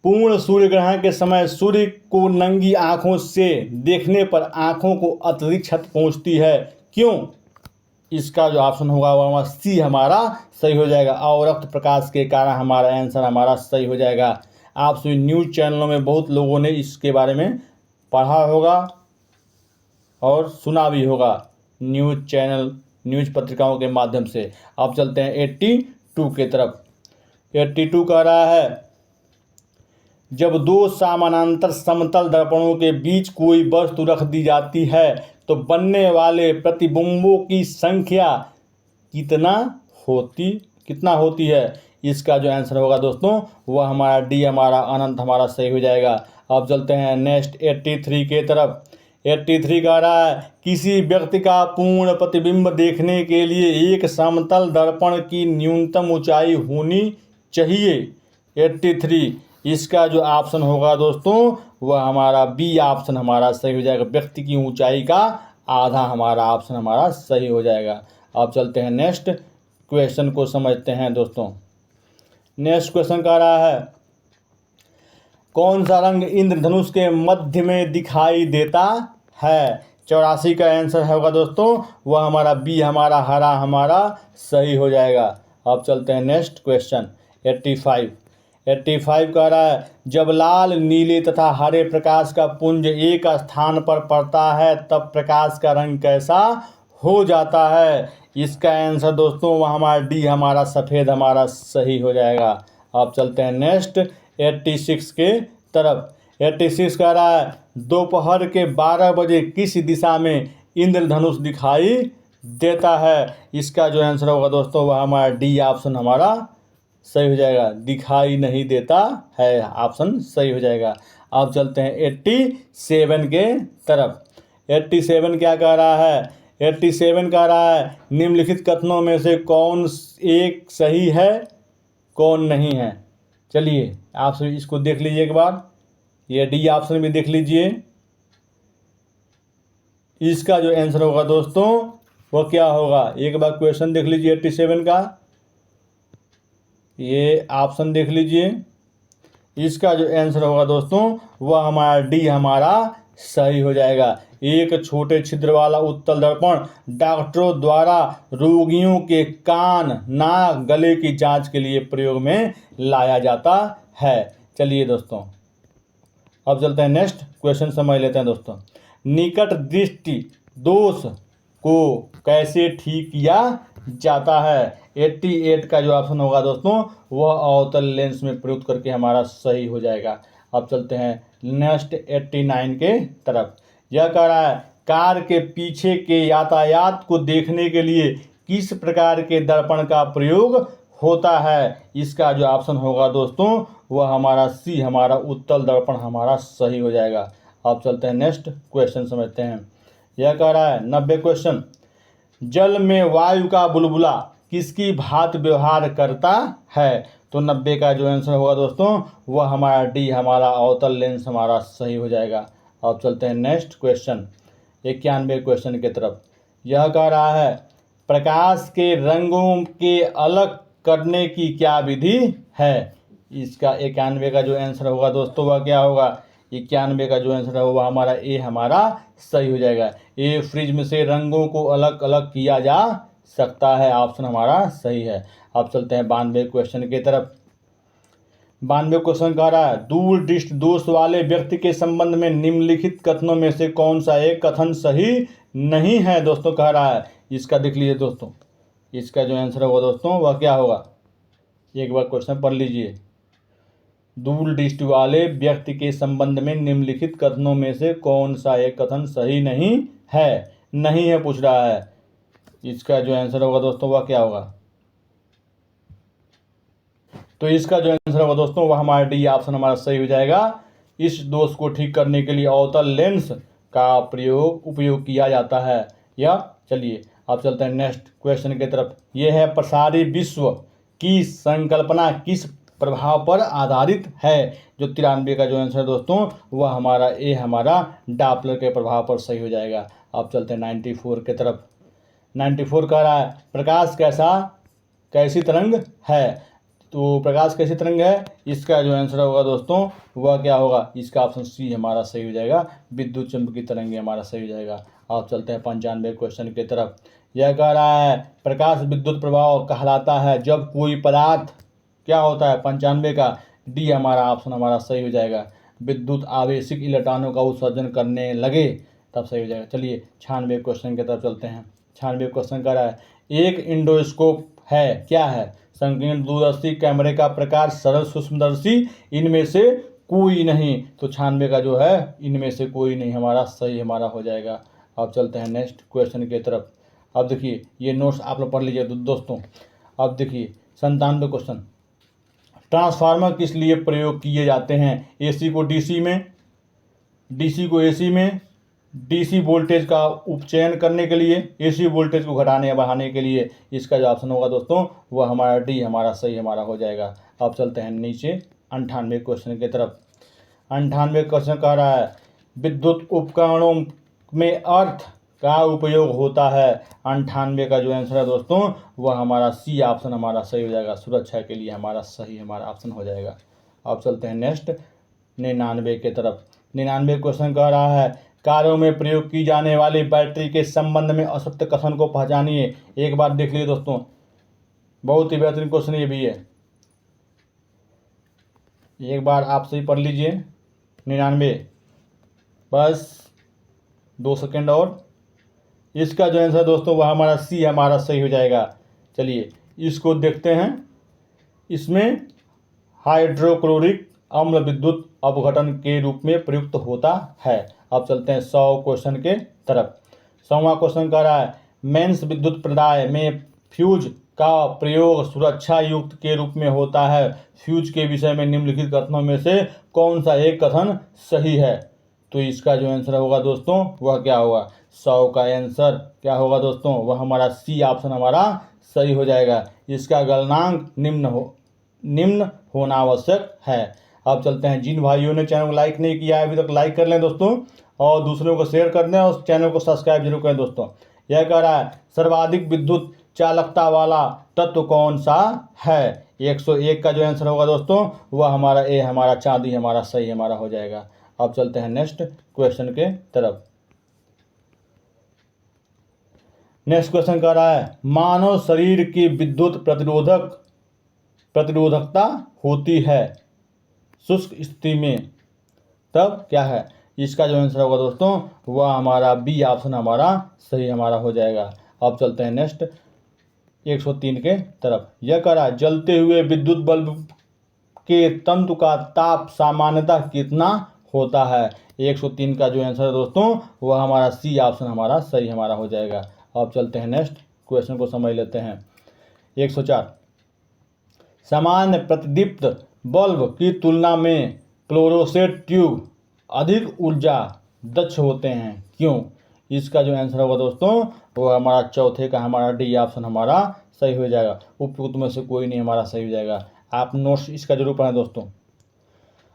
पूर्ण सूर्य ग्रहण के समय सूर्य को नंगी आंखों से देखने पर आंखों को अत्यधिक क्षति पहुंचती है, क्यों। इसका जो ऑप्शन होगा वह हमारा सी हमारा सही हो जाएगा। अवरक्त प्रकाश के कारण हमारा आंसर हमारा सही हो जाएगा। आप सभी न्यूज़ चैनलों में बहुत लोगों ने इसके बारे में पढ़ा होगा और सुना भी होगा, न्यूज़ चैनल न्यूज़ पत्रिकाओं के माध्यम से। अब चलते हैं 82 के तरफ। 82 कह रहा है जब दो समानांतर समतल दर्पणों के बीच कोई वस्तु रख दी जाती है तो बनने वाले प्रतिबिंबों की संख्या कितना होती है। इसका जो आंसर होगा दोस्तों वह हमारा डी हमारा अनंत हमारा सही हो जाएगा। अब चलते हैं नेक्स्ट 83 के तरफ। 83 कह रहा है किसी व्यक्ति का पूर्ण प्रतिबिंब देखने के लिए एक समतल दर्पण की न्यूनतम ऊंचाई होनी चाहिए। 83 इसका जो ऑप्शन होगा दोस्तों वह हमारा बी ऑप्शन हमारा सही हो जाएगा। व्यक्ति की ऊंचाई का आधा हमारा ऑप्शन हमारा सही हो जाएगा। अब चलते हैं नेक्स्ट क्वेश्चन को समझते हैं दोस्तों। नेक्स्ट क्वेश्चन कह रहा है कौन सा रंग इंद्रधनुष के मध्य में दिखाई देता है। 84 का आंसर होगा दोस्तों वह हमारा बी हमारा हरा हमारा सही हो जाएगा। अब चलते हैं नेक्स्ट क्वेश्चन 85 कह रहा है जब लाल नीले तथा हरे प्रकाश का पुंज एक स्थान पर पड़ता है तब प्रकाश का रंग कैसा हो जाता है। इसका आंसर दोस्तों वह हमारा डी हमारा सफ़ेद हमारा सही हो जाएगा। अब चलते हैं नेक्स्ट 86 के तरफ। 86 कह रहा है दोपहर के 12 बजे किस दिशा में इंद्रधनुष दिखाई देता है। इसका जो आंसर होगा दोस्तों वह हमारा डी ऑप्शन हमारा सही हो जाएगा, दिखाई नहीं देता है, ऑप्शन सही हो जाएगा। अब चलते हैं 87 के तरफ। 87 क्या कह रहा है। 87 कह रहा है निम्नलिखित कथनों में से कौन एक सही है कौन नहीं है। चलिए आप सभी इसको देख लीजिए एक बार, ये डी ऑप्शन भी देख लीजिए। इसका जो आंसर होगा दोस्तों वो क्या होगा, एक बार क्वेश्चन देख लीजिए 87 का, ये ऑप्शन देख लीजिए। इसका जो आंसर होगा दोस्तों वह हमारा डी हमारा सही हो जाएगा। एक छोटे छिद्र वाला उत्तल दर्पण डॉक्टरों द्वारा रोगियों के कान नाक गले की जांच के लिए प्रयोग में लाया जाता है। चलिए दोस्तों अब चलते हैं नेक्स्ट क्वेश्चन समझ लेते हैं दोस्तों। निकट दृष्टि दोष को कैसे ठीक किया जाता है। 88 का जो ऑप्शन होगा दोस्तों वह अवतल लेंस में प्रयुक्त करके हमारा सही हो जाएगा। अब चलते हैं नेक्स्ट 89 के तरफ। यह कह रहा है कार के पीछे के यातायात को देखने के लिए किस प्रकार के दर्पण का प्रयोग होता है? इसका जो ऑप्शन होगा दोस्तों वह हमारा सी, हमारा उत्तल दर्पण हमारा सही हो जाएगा। अब चलते हैं नेक्स्ट क्वेश्चन समझते हैं। यह कह रहा है 90 क्वेश्चन, जल में वायु का बुलबुला किसकी भांति व्यवहार करता है? तो 90 का जो आंसर होगा दोस्तों वह हमारा डी, हमारा अवतल लेंस हमारा सही हो जाएगा। अब चलते हैं नेक्स्ट क्वेश्चन 91 क्वेश्चन की तरफ। यह कह रहा है प्रकाश के रंगों के अलग करने की क्या विधि है? इसका 91 का जो आंसर होगा दोस्तों वह क्या होगा? 91 का जो आंसर है वह हमारा ए हमारा सही हो जाएगा। ए फ्रिज से रंगों को अलग अलग किया जा सकता है, ऑप्शन हमारा सही है। अब चलते हैं 92 क्वेश्चन की तरफ। 92 क्वेश्चन कह रहा है दूर दृष्टि दोष वाले व्यक्ति के संबंध में निम्नलिखित कथनों में से कौन सा एक कथन सही नहीं है? दोस्तों कह रहा है, इसका देख लीजिए दोस्तों, इसका जो आंसर होगा दोस्तों वह क्या होगा? एक बार क्वेश्चन पढ़ लीजिए। दूर दृष्टि वाले व्यक्ति के संबंध में निम्नलिखित कथनों में से कौन सा एक कथन सही नहीं है? नहीं है पूछ रहा है। इसका जो आंसर होगा दोस्तों वह क्या होगा? तो इसका जो आंसर होगा दोस्तों वह हमारा डी ऑप्शन हमारा सही हो जाएगा। इस दोष को ठीक करने के लिए अवतल लेंस का उपयोग किया जाता है। या चलिए अब चलते हैं नेक्स्ट क्वेश्चन की तरफ। यह है प्रसारी विश्व की संकल्पना किस प्रभाव पर आधारित है? जो 93 का जो आंसर है दोस्तों वह हमारा ए, हमारा डॉपलर के प्रभाव पर सही हो जाएगा। अब चलते हैं 94 की तरफ। 94 कह रहा है प्रकाश कैसी तरंग है? तो प्रकाश कैसी तरंग है? इसका जो आंसर होगा दोस्तों वह क्या होगा? इसका ऑप्शन सी हमारा सही हो जाएगा। विद्युत चुंबकीय तरंग हमारा सही हो जाएगा। अब चलते हैं 95 क्वेश्चन की तरफ। यह कह रहा है प्रकाश विद्युत प्रभाव कहलाता है जब कोई पदार्थ क्या होता है? 95 का डी हमारा ऑप्शन हमारा सही हो जाएगा। विद्युत आवेशिक इलेक्ट्रॉनों का उत्सर्जन करने लगे तब सही हो जाएगा। चलिए 96 क्वेश्चन की तरफ चलते हैं। 96 क्वेश्चन कह रहा है एक इंडोस्कोप है, क्या है? संकीर्ण दूरदर्शी, कैमरे का प्रकार, सरल सूक्ष्मदर्शी, इनमें से कोई नहीं। तो 96 का जो है इनमें से कोई नहीं हमारा सही हमारा हो जाएगा। अब चलते हैं नेक्स्ट क्वेश्चन की तरफ। अब देखिए ये नोट्स आप लोग पढ़ लीजिए दोस्तों। अब देखिए 97 क्वेश्चन, ट्रांसफार्मर किस लिए प्रयोग किए जाते हैं? एसी को डीसी में, डीसी को एसी में, डीसी वोल्टेज का उपचयन करने के लिए, एसी वोल्टेज को घटाने या बढ़ाने के लिए। इसका जो ऑप्शन होगा दोस्तों वह हमारा डी हमारा सही हमारा हो जाएगा। अब चलते हैं नीचे 98 क्वेश्चन की तरफ। 98 क्वेश्चन कह रहा है विद्युत उपकरणों में अर्थ का उपयोग होता है। 98 का जो आंसर है दोस्तों वह हमारा सी ऑप्शन हमारा सही हो जाएगा। सुरक्षा के लिए हमारा सही हमारा ऑप्शन हो जाएगा। अब चलते हैं नेक्स्ट 99 की तरफ। 99 क्वेश्चन कह रहा है कारों में प्रयोग की जाने वाली बैटरी के संबंध में असत्य कथन को पहचानिए। एक बार देख लीजिए दोस्तों, बहुत ही बेहतरीन क्वेश्चन ये भी है, एक बार आप सही पढ़ लीजिए। 99 बस 2 सेकेंड और। इसका जो आंसर दोस्तों वह हमारा सी हमारा सही हो जाएगा। चलिए इसको देखते हैं। इसमें हाइड्रोक्लोरिक अम्ल विद्युत अपघटन के रूप में प्रयुक्त होता है। अब चलते हैं 100 क्वेश्चन के तरफ। 100वां क्वेश्चन कह रहा है मेंस विद्युत प्रदाय में फ्यूज का प्रयोग सुरक्षा युक्त के रूप में होता है। फ्यूज के विषय में निम्नलिखित कथनों में से कौन सा एक कथन सही है? तो इसका जो आंसर होगा दोस्तों वह क्या होगा? 100 का आंसर क्या होगा दोस्तों? वह हमारा सी ऑप्शन हमारा सही हो जाएगा। इसका गलनांक निम्न होना आवश्यक है। अब चलते हैं, जिन भाइयों ने चैनल को लाइक नहीं किया है अभी तक लाइक कर लें दोस्तों, और दूसरों को शेयर कर दें और चैनल को सब्सक्राइब जरूर करें दोस्तों। यह कह रहा है सर्वाधिक विद्युत चालकता वाला तत्व कौन सा है? 101 का जो आंसर होगा दोस्तों वह हमारा ए हमारा चांदी हमारा सही हमारा हो जाएगा। अब चलते हैं नेक्स्ट क्वेश्चन के तरफ। नेक्स्ट क्वेश्चन कह रहा है मानव शरीर की विद्युत प्रतिरोधकता होती है शुष्क स्थिति में, तब क्या है? इसका जो आंसर होगा दोस्तों वह हमारा बी ऑप्शन हमारा सही हमारा हो जाएगा। अब चलते हैं नेक्स्ट 103 के तरफ। यह कह रहा है जलते हुए विद्युत बल्ब के तंतु का ताप सामान्यतः कितना होता है? 103 का जो आंसर है दोस्तों वह हमारा सी ऑप्शन हमारा सही हमारा हो जाएगा। अब चलते हैं नेक्स्ट क्वेश्चन को समझ लेते हैं। 104 सामान्य प्रतिदीप्त बल्ब की तुलना में फ्लोरोसेंट ट्यूब अधिक ऊर्जा दक्ष होते हैं, क्यों? इसका जो आंसर होगा दोस्तों वो हमारा चौथे का हमारा डी ऑप्शन हमारा सही हो जाएगा। उपयुक्त में से कोई नहीं हमारा सही हो जाएगा। आप नोट्स इसका जरूर पढ़ें दोस्तों।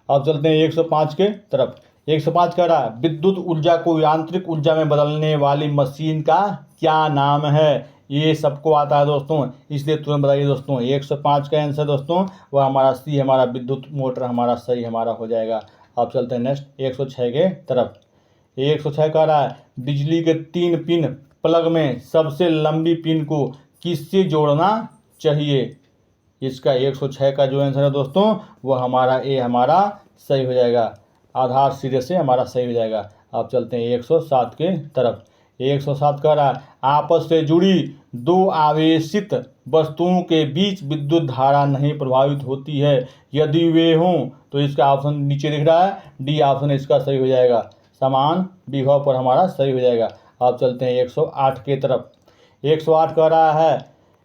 अब चलते हैं 105 के तरफ। 105 कह रहा है विद्युत ऊर्जा को यांत्रिक ऊर्जा में बदलने वाली मशीन का क्या नाम है? ये सबको आता है दोस्तों, इसलिए तुरंत बताइए दोस्तों। 105 का आंसर दोस्तों वह हमारा सी हमारा विद्युत मोटर हमारा सही हमारा हो जाएगा। अब चलते हैं नेक्स्ट 106 के तरफ। 106 कह रहा है बिजली के 3 पिन प्लग में सबसे लंबी पिन को किससे जोड़ना चाहिए? इसका 106 का जो आंसर है दोस्तों वह हमारा ए हमारा सही हो जाएगा। आधार सिरे से हमारा सही हो जाएगा। अब चलते हैं 107 के तरफ। 107 कह रहा है आपस से जुड़ी दो आवेशित वस्तुओं के बीच विद्युत धारा नहीं प्रभावित होती है यदि वे हों, तो इसका ऑप्शन नीचे दिख रहा है, डी ऑप्शन इसका सही हो जाएगा। समान विभव पर हमारा सही हो जाएगा। अब चलते हैं 108 के तरफ। 108 कह रहा है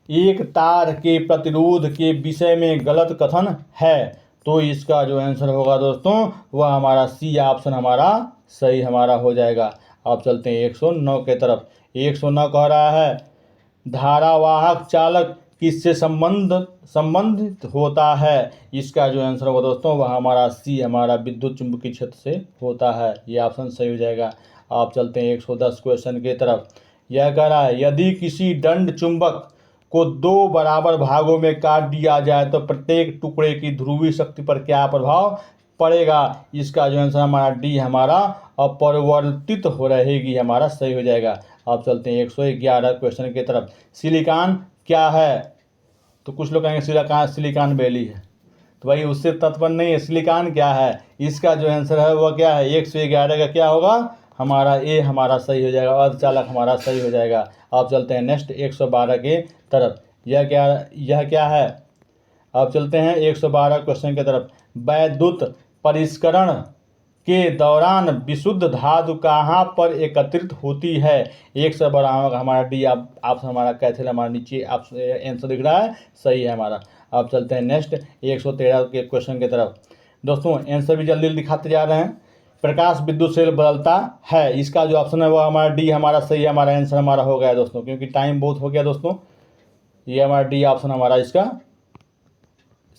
एक तार के प्रतिरोध के विषय में गलत कथन है, तो इसका जो आंसर होगा दोस्तों वह हमारा सी ऑप्शन हमारा सही हमारा हो जाएगा। अब चलते हैं 109 के तरफ। 109 कह रहा है धारावाहक चालक किससे संबंधित होता है? इसका जो आंसर होगा दोस्तों वह हमारा सी हमारा विद्युत चुंबकीय क्षेत्र से होता है। ये ऑप्शन सही हो जाएगा। आप चलते हैं 110 क्वेश्चन के तरफ। यह कह रहा है यदि किसी दंड चुंबक को 2 बराबर भागों में काट दिया जाए तो प्रत्येक टुकड़े की ध्रुवीय शक्ति पर क्या प्रभाव पड़ेगा? इसका जो आंसर हमारा डी हमारा अपरिवर्तित हो रहेगी हमारा सही हो जाएगा। अब चलते हैं 111 क्वेश्चन की तरफ। सिलिकॉन क्या है? तो कुछ लोग कहेंगे सिलिकॉन वैली है, तो भाई उससे तात्पर्य नहीं है। सिलिकॉन क्या है? इसका जो आंसर है वह क्या है? 111 का क्या होगा? हमारा ए हमारा सही हो जाएगा। अर्धचालक हमारा सही हो जाएगा। अब चलते हैं नेक्स्ट 112 के तरफ। यह क्या है? अब चलते हैं 112 क्वेश्चन की तरफ। वैद्युत परिष्करण के दौरान विशुद्ध धातु कहाँ पर एकत्रित होती है? 112 का हमारा डी ऑप्शन हमारा कैथल हमारा नीचे आंसर दिख रहा है, सही है हमारा। अब चलते हैं नेक्स्ट 113 के क्वेश्चन की तरफ। दोस्तों आंसर भी जल्दी दिखाते जा रहे हैं। प्रकाश विद्युत से बदलता है, इसका जो ऑप्शन है वो हमारा डी हमारा सही हमारा आंसर हमारा हो गया दोस्तों, क्योंकि टाइम बहुत हो गया दोस्तों। ये हमारा डी ऑप्शन हमारा इसका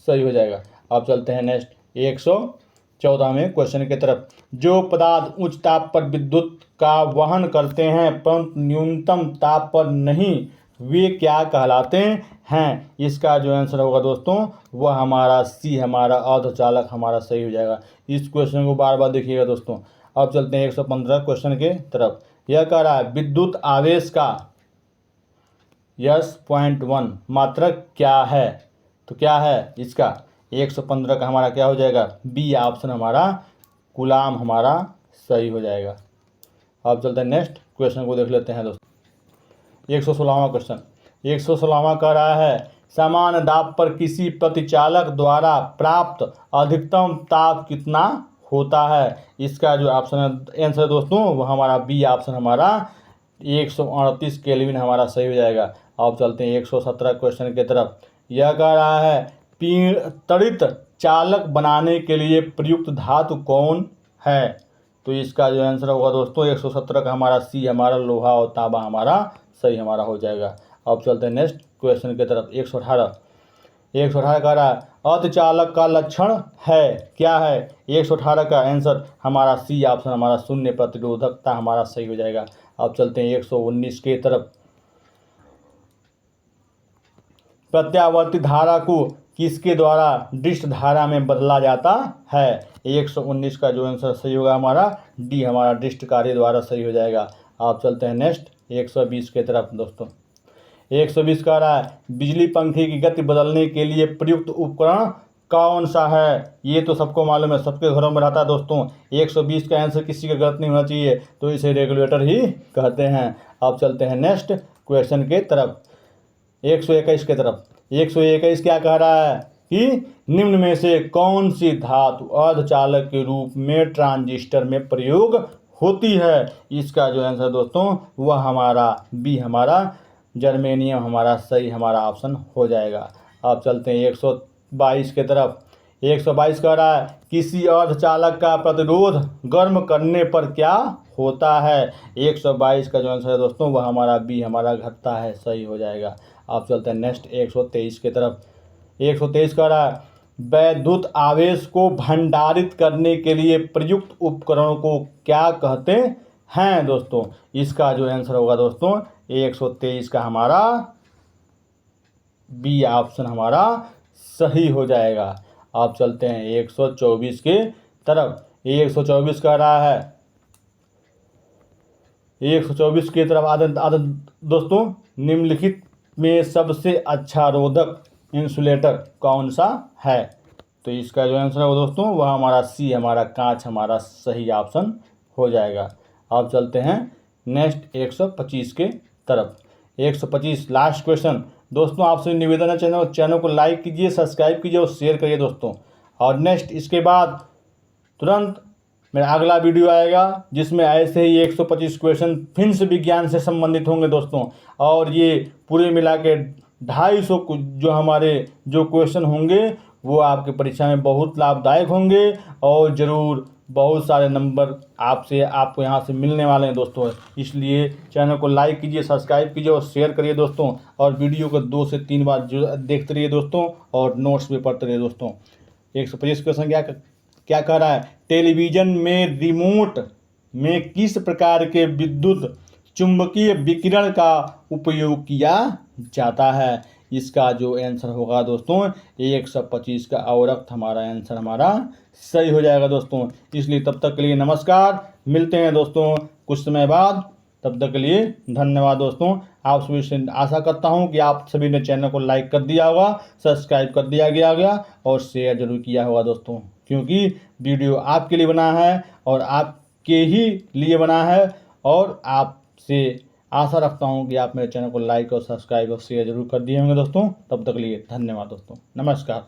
सही हो जाएगा। अब चलते हैं नेक्स्ट 114वें क्वेश्चन की तरफ। जो पदार्थ उच्च ताप पर विद्युत का वहन करते हैं परंतु न्यूनतम ताप पर नहीं, वे क्या कहलाते हैं? इसका जो आंसर होगा दोस्तों वह हमारा सी हमारा अर्धचालक हमारा सही हो जाएगा। इस क्वेश्चन को बार बार देखिएगा दोस्तों। अब चलते हैं 115 क्वेश्चन के तरफ। यह कह रहा है विद्युत आवेश का S.1 मात्रक क्या है? तो क्या है इसका? 115 का हमारा क्या हो जाएगा? बी ऑप्शन हमारा कूलाम हमारा सही हो जाएगा। अब चलते हैं नेक्स्ट क्वेश्चन को देख लेते हैं दोस्तों। 116वां क्वेश्चन। 116वां कह रहा है समान दाब पर किसी प्रतिचालक द्वारा प्राप्त अधिकतम ताप कितना होता है? इसका जो ऑप्शन है आंसर दोस्तों वह हमारा बी ऑप्शन हमारा 138 केल्विन हमारा सही हो जाएगा। अब चलते हैं 117 क्वेश्चन की तरफ। यह कह रहा है त्वरित चालक बनाने के लिए प्रयुक्त धातु कौन है? तो इसका जो आंसर होगा दोस्तों 117 का हमारा सी हमारा लोहा और तांबा हमारा सही हमारा हो जाएगा। अब चलते हैं नेक्स्ट क्वेश्चन की तरफ। 118 कह रहा है अर्धचालक का लक्षण है क्या है? 118 का आंसर हमारा सी ऑप्शन हमारा शून्य प्रतिरोधकता हमारा सही हो जाएगा। अब चलते हैं 119 के तरफ। प्रत्यावर्ती धारा को किसके द्वारा डिस्ट धारा में बदला जाता है? 119 का जो आंसर सही होगा हमारा डी हमारा डिस्ट कार्य द्वारा सही हो जाएगा। आप चलते हैं नेक्स्ट 120 के तरफ दोस्तों। 120 कह रहा है बिजली पंखे की गति बदलने के लिए प्रयुक्त उपकरण कौन सा है? ये तो सबको मालूम है, सबके घरों में रहता है दोस्तों। 120 का आंसर किसी का गलत नहीं होना चाहिए, तो इसे रेगुलेटर ही कहते हैं। अब चलते हैं नेक्स्ट क्वेश्चन के तरफ। 121 के तरफ। 121 क्या कह रहा है कि निम्न में से कौन सी धातु अर्धचालक के रूप में ट्रांजिस्टर में प्रयोग होती है? इसका जो आंसर दोस्तों वह हमारा बी हमारा जर्मेनियम हमारा सही हमारा ऑप्शन हो जाएगा। अब चलते हैं 122 के तरफ। 122 कह रहा है किसी अर्धचालक का प्रतिरोध गर्म करने पर क्या होता है। 122 का जो आंसर है दोस्तों वह हमारा बी हमारा घटता है, सही हो जाएगा। अब चलते हैं नेक्स्ट 123 के तरफ। 123 कह रहा है वैद्युत आवेश को भंडारित करने के लिए प्रयुक्त उपकरण को क्या कहते हैं दोस्तों। इसका जो आंसर होगा दोस्तों 123 का हमारा बी ऑप्शन हमारा सही हो जाएगा। अब चलते हैं 124 के तरफ। 124 कह रहा है 124 की तरफ आदत दोस्तों निम्नलिखित में सबसे अच्छा रोधक इंसुलेटर कौन सा है। तो इसका जो आंसर है दोस्तों वह हमारा सी हमारा कांच हमारा सही ऑप्शन हो जाएगा। अब चलते हैं नेक्स्ट 125 के तरफ। 125 लास्ट क्वेश्चन। दोस्तों आपसे निवेदन है चैनल को लाइक कीजिए, सब्सक्राइब कीजिए और शेयर करिए दोस्तों। और नेक्स्ट इसके बाद तुरंत मेरा अगला वीडियो आएगा जिसमें ऐसे ही 125 क्वेश्चन फिर से विज्ञान से संबंधित होंगे दोस्तों। और ये पूरे मिला के 250 जो हमारे जो क्वेश्चन होंगे वो आपके परीक्षा में बहुत लाभदायक होंगे और ज़रूर बहुत सारे नंबर आपको यहाँ से मिलने वाले हैं दोस्तों। इसलिए चैनल को लाइक कीजिए, सब्सक्राइब कीजिए और शेयर करिए दोस्तों। और वीडियो को 2 से 3 बार जो देखते रहिए दोस्तों और नोट्स भी पढ़ते रहिए दोस्तों। 125 क्वेश्चन क्या कह रहा है टेलीविज़न में रिमोट में किस प्रकार के विद्युत चुंबकीय विकिरण का उपयोग किया जाता है। इसका जो आंसर होगा दोस्तों 125 का अवरक्त हमारा आंसर हमारा सही हो जाएगा दोस्तों। इसलिए तब तक के लिए नमस्कार, मिलते हैं दोस्तों कुछ समय बाद। तब तक के लिए धन्यवाद दोस्तों। आप सभी से आशा करता हूं कि आप सभी ने चैनल को लाइक कर दिया होगा, सब्सक्राइब कर दिया गया और शेयर जरूर किया होगा दोस्तों, क्योंकि वीडियो आपके लिए बना है और आपके ही लिए बना है। और आपसे आशा रखता हूं कि आप मेरे चैनल को लाइक और सब्सक्राइब और शेयर जरूर कर दिए होंगे दोस्तों। तब तक के लिए धन्यवाद दोस्तों, नमस्कार।